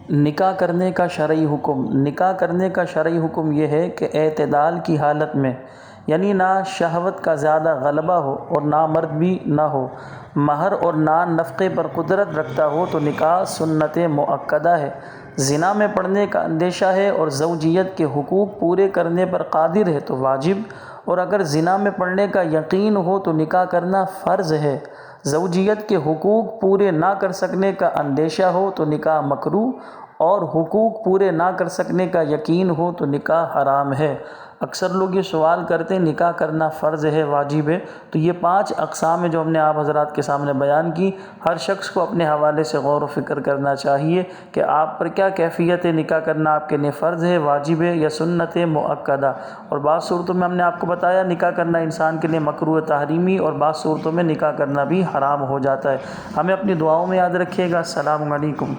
निकाह करने का शरई हुक्म। निकाह करने का शरई हुक्म यह है कि एतदाल की हालत में, यानी ना शहवत का ज़्यादा गलबा हो और ना मर्द भी ना हो, महर और ना नफ़क़े पर कुदरत रखता हो तो निकाह सुन्नत मुअक्कदा है। ज़िना में पड़ने का अंदेशा है और ज़ौजियत के हुकूक पूरे करने पर कादिर है तो वाजिब, और अगर ज़िना में पड़ने का यकीन हो तो निकाह करना फ़र्ज़ है। ज़ौजियत के हुकूक पूरे ना कर सकने का अंदेशा हो तो निकाह मकरूह, और हुकूक पूरे ना कर सकने का यकीन हो तो निकाह हराम है। अक्सर लोग ये सवाल करते हैं निकाह करना फ़र्ज़ है, वाजिब है। तो ये 5 अक़साम है जो हमने आप हज़रात के सामने बयान की। हर शख्स को अपने हवाले से गौर व फ़िक्र करना चाहिए कि आप पर क्या कैफ़ियत है, निकाह करना आपके लिए फ़र्ज़ है, वाजिब है या सुन्नत मुअक्कदा। और बाज़ सूरतों में हमने आपको बताया निकाह करना इंसान के लिए मकरूह तहरीमी, और बाज़ सूरतों में निकाह करना भी हराम हो जाता है। हमें अपनी दुआओं में याद रखिएगा। अस्सलामु अलैकुम।